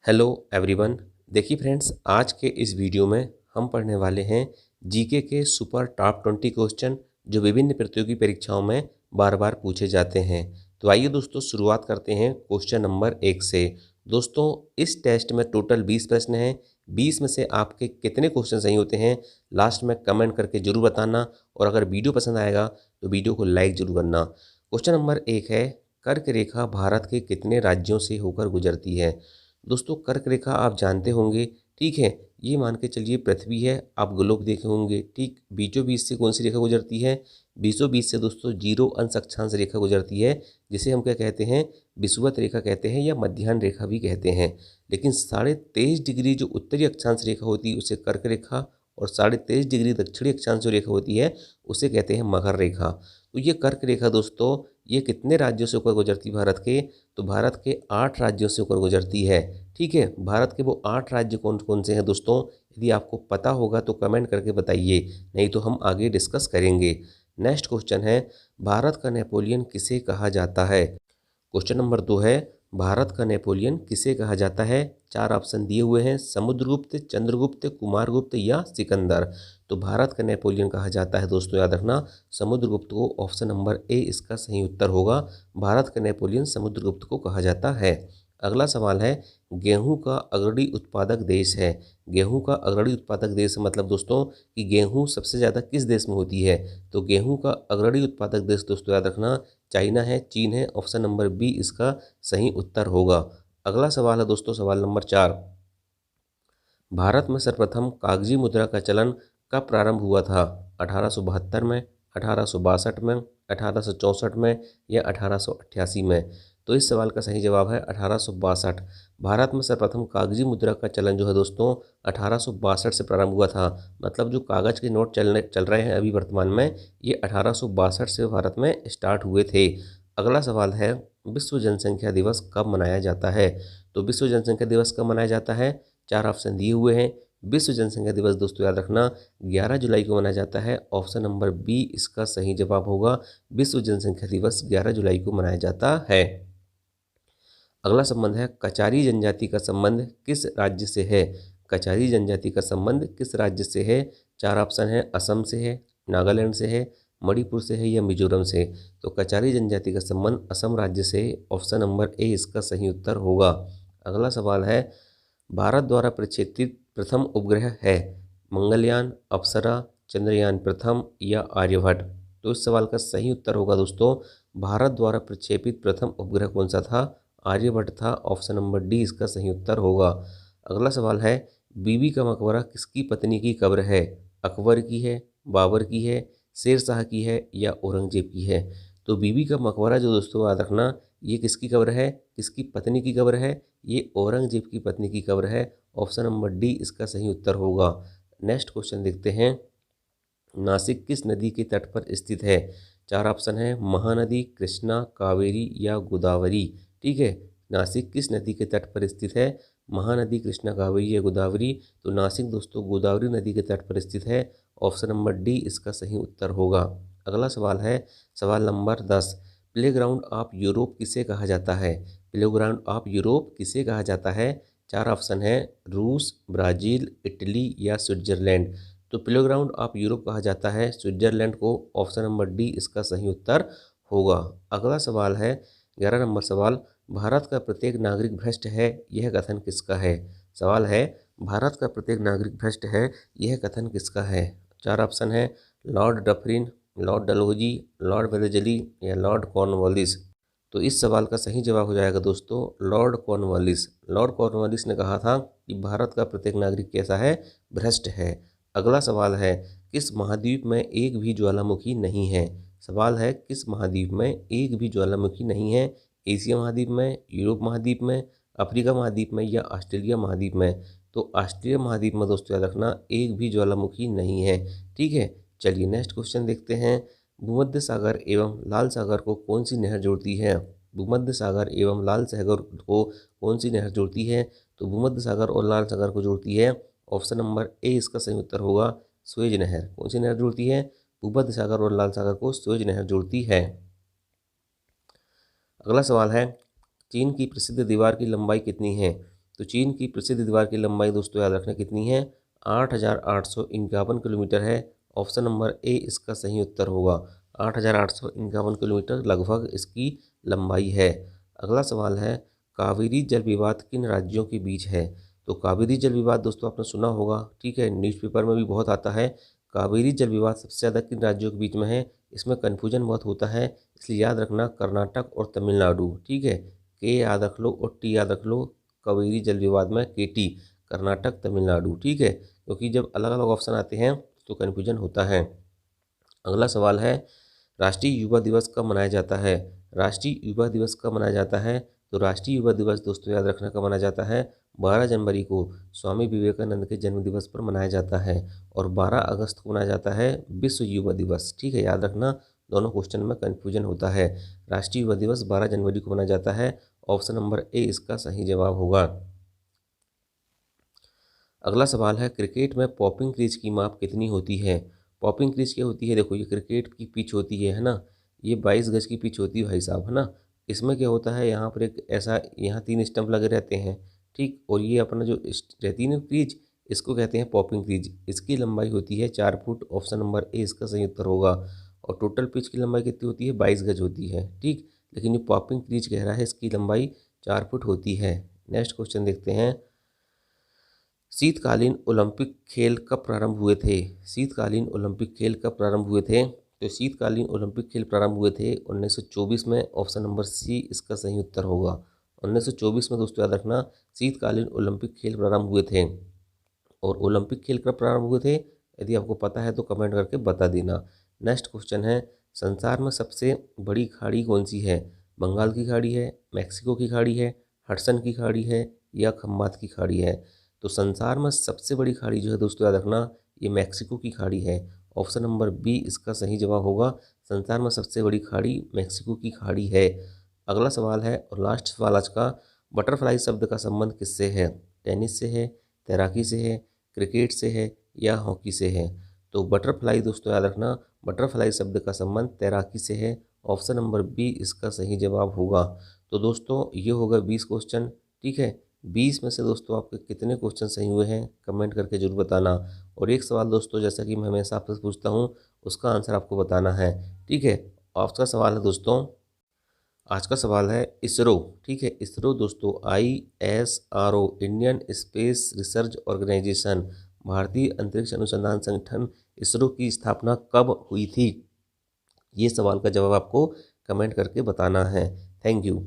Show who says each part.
Speaker 1: Hello everyone. देखिए friends, आज के इस वीडियो में हम पढ़ने वाले हैं जीके के सुपर टॉप 20 क्वेश्चन जो विभिन्न प्रतियोगी परीक्षाओं में बार बार पूछे जाते हैं। तो आइए दोस्तों, शुरुआत करते हैं क्वेश्चन नंबर 1 से। दोस्तों, इस टेस्ट में टोटल 20 प्रश्न हैं। 20 में से आपके कितने क्वेश्चन सही होते हैं लास्ट में कमेंट करके जरूर बताना, और अगर वीडियो पसंद आएगा तो वीडियो को लाइक जरूर करना। क्वेश्चन नंबर 1 है, कर्क रेखा भारत के कितने राज्यों से होकर गुजरती है। दोस्तों, कर्क रेखा आप जानते होंगे, ठीक है। ये मान के चलिए पृथ्वी है, आप ग्लोब देखे होंगे, ठीक। बीचों बीच से कौन सी रेखा गुजरती है? बीचों बीच से दोस्तों जीरो अंश अक्षांश रेखा गुजरती है, जिसे हम क्या कहते हैं? विषुवत रेखा कहते हैं या मध्याह्न रेखा भी कहते हैं। लेकिन 23.5 डिग्री जो उत्तरी अक्षांश रेखा होती है उसे कर्क रेखा, और 23.5 डिग्री दक्षिणी अक्षांश जो रेखा होती है उसे कहते हैं मकर रेखा। तो ये कर्क रेखा दोस्तों, ये कितने राज्यों से होकर गुजरती है भारत के? तो भारत के 8 राज्यों से होकर गुजरती है, ठीक है। भारत के वो 8 राज्य कौन कौन से हैं दोस्तों? यदि आपको पता होगा तो कमेंट करके बताइए, नहीं तो हम आगे डिस्कस करेंगे। नेक्स्ट क्वेश्चन है, भारत का नेपोलियन किसे कहा जाता है? क्वेश्चन नंबर 2 है, भारत का नेपोलियन किसे कहा जाता है? 4 ऑप्शन दिए हुए हैं, समुद्रगुप्त, चंद्रगुप्त, कुमारगुप्त या सिकंदर। तो भारत का नेपोलियन कहा जाता है दोस्तों, याद रखना, समुद्रगुप्त को। ऑप्शन नंबर ए इसका सही उत्तर होगा। भारत का नेपोलियन समुद्रगुप्त को कहा जाता है। अगला सवाल है, गेहूं का अग्रणी उत्पादक देश है। गेहूं का अग्रणी उत्पादक देश मतलब दोस्तों कि गेहूं सबसे ज़्यादा किस देश में होती है? तो गेहूं का अग्रणी उत्पादक देश दोस्तों याद रखना, चाइना है, चीन है। ऑप्शन नंबर बी इसका सही उत्तर होगा। अगला सवाल है दोस्तों, सवाल नंबर 4, भारत में सर्वप्रथम कागजी मुद्रा का चलन कब प्रारंभ हुआ था? 1872 में, 1862 में, 1864 में या 1888 में? तो इस सवाल का सही जवाब है 1862। भारत में सर्वप्रथम कागजी मुद्रा का चलन जो है दोस्तों 1862 से प्रारंभ हुआ था। मतलब जो कागज के नोट चल रहे हैं अभी वर्तमान में, ये 1862 से भारत में स्टार्ट हुए थे। अगला सवाल है, विश्व जनसंख्या दिवस कब मनाया जाता है? तो विश्व जनसंख्या दिवस कब मनाया जाता है? 4 ऑप्शन दिए हुए हैं। विश्व जनसंख्या दिवस दोस्तों याद रखना 11 जुलाई को मनाया जाता है। ऑप्शन नंबर बी इसका सही जवाब होगा। विश्व जनसंख्या दिवस 11 जुलाई को मनाया जाता है। अगला संबंध है, कचारी जनजाति का संबंध किस राज्य से है? कचारी जनजाति का संबंध किस राज्य से है? 4 ऑप्शन है, असम से है, नागालैंड से है, मणिपुर से है या मिजोरम से। तो कचारी जनजाति का संबंध असम राज्य से। ऑप्शन नंबर ए इसका सही उत्तर होगा। अगला सवाल है, भारत द्वारा प्रक्षेपित प्रथम उपग्रह है? मंगलयान, अप्सरा, चंद्रयान प्रथम या आर्यभट्ट? तो इस सवाल का सही उत्तर होगा दोस्तों, भारत द्वारा प्रक्षेपित प्रथम उपग्रह कौन सा था? आर्यभट्ट था। ऑप्शन नंबर डी इसका सही उत्तर होगा। अगला सवाल है, बीबी का मकबरा किसकी पत्नी की कब्र है? अकबर की है, बाबर की है, शेर शाह की है या औरंगजेब की है? तो बीबी का मकबरा जो दोस्तों याद रखना, ये किसकी कब्र है? किसकी पत्नी की कब्र है? ये औरंगजेब की पत्नी की कब्र है। ऑप्शन नंबर डी इसका सही उत्तर होगा। नेक्स्ट क्वेश्चन देखते हैं, नासिक किस नदी के तट पर स्थित है? 4 ऑप्शन है, महानदी, कृष्णा, कावेरी या गोदावरी। ठीक है, नासिक किस नदी के तट पर स्थित है? महानदी, कृष्णा, कावेरी या गोदावरी? तो नासिक दोस्तों गोदावरी नदी के तट पर स्थित है। ऑप्शन नंबर डी इसका सही उत्तर होगा। अगला सवाल है, सवाल नंबर 10, प्लेग्राउंड ऑफ यूरोप किसे कहा जाता है? प्लेग्राउंड ऑफ यूरोप किसे कहा जाता है? 4 ऑप्शन है, रूस, ब्राज़ील, इटली या स्विट्जरलैंड। तो प्लेग्राउंड ऑफ यूरोप कहा जाता है स्विट्जरलैंड को। ऑप्शन नंबर डी इसका सही उत्तर होगा। अगला सवाल है, 11 नंबर सवाल, भारत का प्रत्येक नागरिक भ्रष्ट है, यह कथन किसका है? सवाल है, भारत का प्रत्येक नागरिक भ्रष्ट है, यह कथन किसका है? 4 ऑप्शन है, Lord Dufferin, Lord Dalhousie, Lord Wellesley या लॉर्ड कॉर्नवालिस। तो इस सवाल का सही जवाब हो जाएगा दोस्तों लॉर्ड कॉर्नवालिस। लॉर्ड कॉर्नवालिस ने कहा था कि भारत का प्रत्येक नागरिक कैसा है? भ्रष्ट है। अगला सवाल है, किस महाद्वीप में एक भी ज्वालामुखी नहीं है? सवाल है, किस महाद्वीप में एक भी ज्वालामुखी नहीं है? एशिया महाद्वीप में, यूरोप महाद्वीप में, अफ्रीका महाद्वीप में या ऑस्ट्रेलिया महाद्वीप में? तो ऑस्ट्रेलिया महाद्वीप में दोस्तों याद रखना एक भी ज्वालामुखी नहीं है। ठीक है, चलिए नेक्स्ट क्वेश्चन देखते हैं, भूमध्य सागर एवं लाल सागर को कौन सी नहर जोड़ती है? भूमध्य सागर एवं लाल सागर को कौन सी नहर जोड़ती है? तो भूमध्य सागर और लाल सागर को जोड़ती है। ऑप्शन नंबर ए इसका सही उत्तर होगा, स्वेज नहर। कौन सी नहर जोड़ती है? भूमध्य सागर और लाल सागर को स्वेज नहर जोड़ती है। अगला सवाल है, चीन की प्रसिद्ध दीवार की लंबाई कितनी है? तो चीन की प्रसिद्ध दीवार की लंबाई दोस्तों याद रखना कितनी है, 8,851 किलोमीटर है। ऑप्शन नंबर ए इसका सही उत्तर होगा। 8,851 किलोमीटर लगभग इसकी लंबाई है। अगला सवाल है, कावेरी जल विवाद किन राज्यों के बीच है। तो कावेरी जल विवाद दोस्तों आपने सुना होगा, ठीक है, न्यूज़पेपर में भी बहुत आता है। कावेरी जल विवाद सबसे ज़्यादा किन राज्यों के बीच में है, इसमें कन्फ्यूजन बहुत होता है, इसलिए याद रखना कर्नाटक और तमिलनाडु, ठीक है। के याद रख लो और टी याद रख लो, कावेरी जल विवाद में के टी, कर्नाटक तमिलनाडु, ठीक है, क्योंकि जब अलग अलग ऑप्शन आते हैं तो कन्फ्यूजन होता है। अगला सवाल है, राष्ट्रीय युवा दिवस कब मनाया जाता है। राष्ट्रीय युवा दिवस कब मनाया जाता है। तो राष्ट्रीय युवा दिवस दोस्तों याद रखना कब मनाया जाता है, 12 जनवरी को स्वामी विवेकानंद के जन्म दिवस पर मनाया जाता है। और 12 अगस्त को मनाया जाता है विश्व युवा दिवस, ठीक है, याद रखना, दोनों क्वेश्चन में कन्फ्यूजन होता है। राष्ट्रीय युवा दिवस 12 जनवरी को मनाया जाता है। ऑप्शन नंबर ए इसका सही जवाब होगा। अगला सवाल है, क्रिकेट में पॉपिंग क्रीज की माप कितनी होती है। पॉपिंग क्रीज क्या होती है, देखो ये क्रिकेट की पिच होती है ना, ये 22 गज की पिच होती है भाई साहब, है ना। इसमें क्या होता है, यहाँ पर एक ऐसा, यहाँ 3 स्टंप लगे रहते हैं, ठीक, और ये अपना जो रहती है ना क्रीज, इसको कहते हैं पॉपिंग क्रीज। इसकी लंबाई होती है 4 फुट। ऑप्शन नंबर ए इसका सही उत्तर होगा। और टोटल पिच की लंबाई कितनी होती है, 22 गज होती है, ठीक, लेकिन जो पॉपिंग क्रीज कह रहा है इसकी लंबाई 4 फुट होती है। नेक्स्ट क्वेश्चन देखते हैं, शीतकालीन ओलंपिक खेल कब प्रारंभ हुए थे। शीतकालीन ओलंपिक खेल कब प्रारंभ हुए थे। तो शीतकालीन ओलंपिक खेल प्रारंभ हुए थे 1924 में। ऑप्शन नंबर सी इसका सही उत्तर होगा। 1924 में दोस्तों याद रखना, शीतकालीन ओलंपिक खेल प्रारंभ हुए थे। और ओलंपिक खेल कब प्रारंभ हुए थे, यदि आपको पता है तो कमेंट करके बता देना। नेक्स्ट क्वेश्चन है, संसार में सबसे बड़ी खाड़ी कौन सी है। बंगाल की खाड़ी है, मैक्सिको की खाड़ी है, हडसन की खाड़ी है, या खम्बात की खाड़ी है। तो संसार में सबसे बड़ी खाड़ी जो है दोस्तों याद रखना, ये मैक्सिको की खाड़ी है। ऑप्शन नंबर बी इसका सही जवाब होगा। संसार में सबसे बड़ी खाड़ी मैक्सिको की खाड़ी है। अगला सवाल है और लास्ट सवाल आज का, बटरफ्लाई शब्द का संबंध किससे है। टेनिस से है, तैराकी से है, क्रिकेट से है, या हॉकी से है। तो बटरफ्लाई दोस्तों याद रखना, बटरफ्लाई शब्द का संबंध तैराकी से है। ऑप्शन नंबर बी इसका सही जवाब होगा। तो दोस्तों ये होगा 20 क्वेश्चन, ठीक है। 20 में से दोस्तों आपके कितने क्वेश्चन सही हुए हैं कमेंट करके जरूर बताना। और एक सवाल दोस्तों, जैसा कि मैं हमेशा आपसे पूछता हूँ, उसका आंसर आपको बताना है, ठीक है। आपका सवाल है दोस्तों, आज का सवाल है इसरो, ठीक है, इसरो दोस्तों ISRO, Indian Space Research Organisation, भारतीय अंतरिक्ष अनुसंधान संगठन, इसरो की स्थापना कब हुई थी। ये सवाल का जवाब आपको कमेंट करके बताना है। Thank you.